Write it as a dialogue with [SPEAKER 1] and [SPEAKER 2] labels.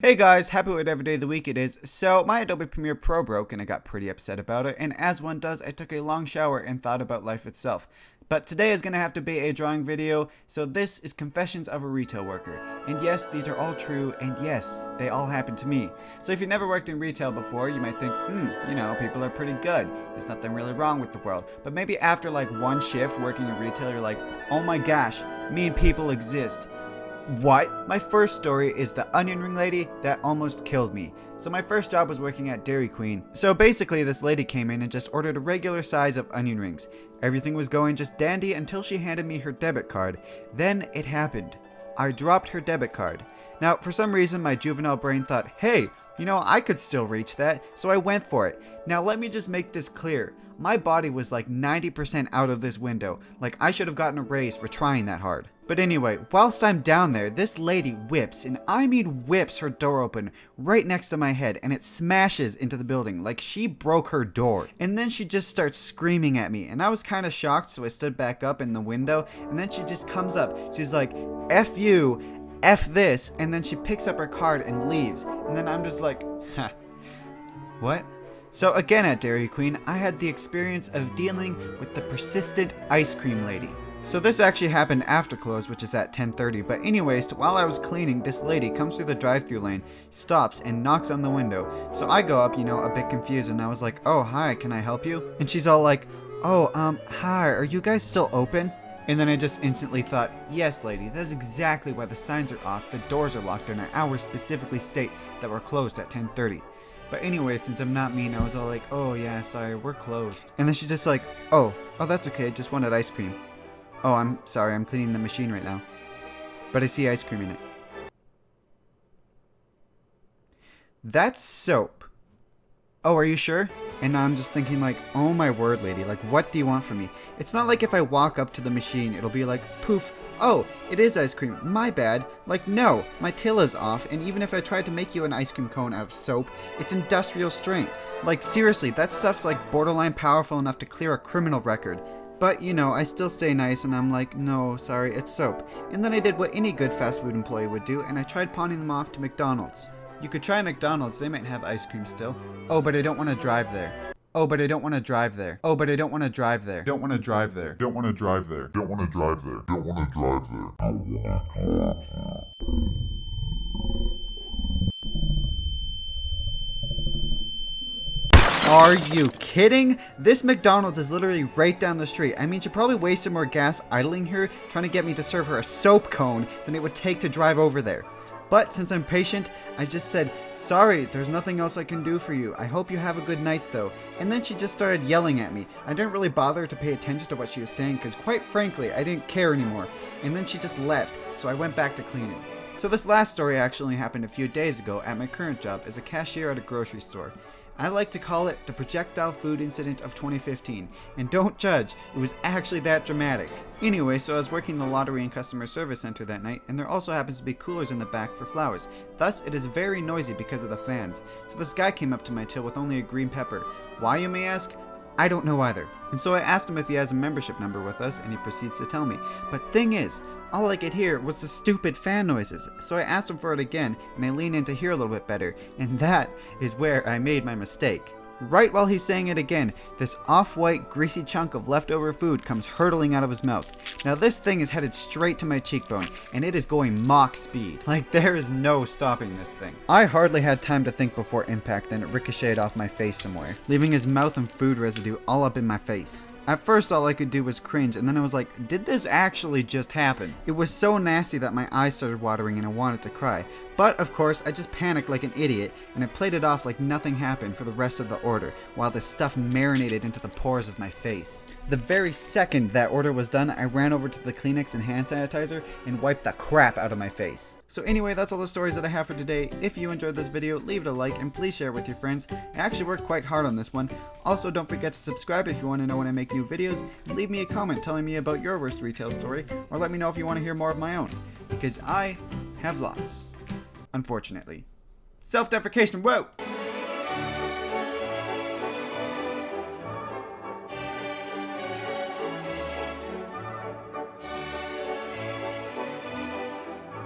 [SPEAKER 1] Hey guys, happy whatever day of the week it is. So my Adobe Premiere Pro broke and I got pretty upset about it, and as one does, I took a long shower and thought about life itself. But today is going to have to be a drawing video, so this is Confessions of a Retail Worker. And yes, these are all true, and yes, they all happened to me. So if you've never worked in retail before, you might think, people are pretty good. There's nothing really wrong with the world. But maybe after like one shift working in retail, you're like, oh my gosh, mean people exist. What? My first story is the onion ring lady that almost killed me. So my first job was working at Dairy Queen. So basically this lady came in and just ordered a regular size of onion rings. Everything was going just dandy until she handed me her debit card. Then it happened. I dropped her debit card. Now for some reason my juvenile brain thought, hey, I could still reach that, so I went for it. Now let me just make this clear. My body was like 90% out of this window. Like I should have gotten a raise for trying that hard. But anyway, whilst I'm down there, this lady whips, and I mean whips her door open right next to my head, and it smashes into the building like she broke her door. And then she just starts screaming at me, and I was kind of shocked, so I stood back up in the window, and then she just comes up. She's like, F you, F this, and then she picks up her card and leaves. And then I'm just like, huh, what? So again at Dairy Queen, I had the experience of dealing with the persistent ice cream lady. So this actually happened after close, which is at 10:30, but anyways, while I was cleaning, this lady comes through the drive-thru lane, stops, and knocks on the window. So I go up, a bit confused, and I was like, oh, hi, can I help you? And she's all like, oh, hi, are you guys still open? And then I just instantly thought, yes, lady, that's exactly why the signs are off, the doors are locked, and our hours specifically state that we're closed at 10:30. But anyway, since I'm not mean, I was all like, oh yeah, sorry, we're closed. And then she's just like, oh, that's okay, just wanted ice cream. Oh, I'm sorry, I'm cleaning the machine right now. But I see ice cream in it. That's soap. Oh, are you sure? And now I'm just thinking like, oh my word, lady, like what do you want from me? It's not like if I walk up to the machine, it'll be like, poof, oh, it is ice cream, my bad. Like, no, my till is off, and even if I tried to make you an ice cream cone out of soap, it's industrial strength. Like, seriously, that stuff's like borderline powerful enough to clear a criminal record. But, I still stay nice, and I'm like, no, sorry, it's soap. And then I did what any good fast food employee would do, and I tried pawning them off to McDonald's. You could try McDonald's, they might have ice cream still. Oh, but I don't want to drive there. Oh, but I don't want to drive there. Oh, but I don't want to drive there.
[SPEAKER 2] Don't want to drive there. Don't want to drive there. Don't want to drive there. Don't want to drive there. Don't want to drive there.
[SPEAKER 1] Are you kidding? This McDonald's is literally right down the street. I mean, she probably wasted more gas idling here trying to get me to serve her a soap cone than it would take to drive over there. But since I'm patient, I just said, sorry, there's nothing else I can do for you. I hope you have a good night though. And then she just started yelling at me. I didn't really bother to pay attention to what she was saying because quite frankly, I didn't care anymore. And then she just left, so I went back to cleaning. So this last story actually happened a few days ago at my current job as a cashier at a grocery store. I like to call it the projectile food incident of 2015, and don't judge, it was actually that dramatic. Anyway, so I was working the lottery and customer service center that night, and there also happens to be coolers in the back for flowers. Thus, it is very noisy because of the fans. So this guy came up to my till with only a green pepper. Why, you may ask? I don't know either. And so I asked him if he has a membership number with us, and he proceeds to tell me. But thing is, all I could hear was the stupid fan noises. So I asked him for it again, and I leaned in to hear a little bit better. And that is where I made my mistake. Right while he's saying it again, this off-white, greasy chunk of leftover food comes hurtling out of his mouth. Now this thing is headed straight to my cheekbone, and it is going Mach speed. Like there is no stopping this thing. I hardly had time to think before impact, and it ricocheted off my face somewhere, leaving his mouth and food residue all up in my face. At first all I could do was cringe, and then I was like, did this actually just happen? It was so nasty that my eyes started watering and I wanted to cry. But of course, I just panicked like an idiot, and I played it off like nothing happened for the rest of the order, while the stuff marinated into the pores of my face. The very second that order was done, I ran over to the Kleenex and hand sanitizer and wiped the crap out of my face. So anyway, that's all the stories that I have for today. If you enjoyed this video, leave it a like and please share it with your friends. I actually worked quite hard on this one. Also, don't forget to subscribe if you want to know when I make new videos, and leave me a comment telling me about your worst retail story, or let me know if you want to hear more of my own, because I have lots. Unfortunately. Self-deprecation, whoa!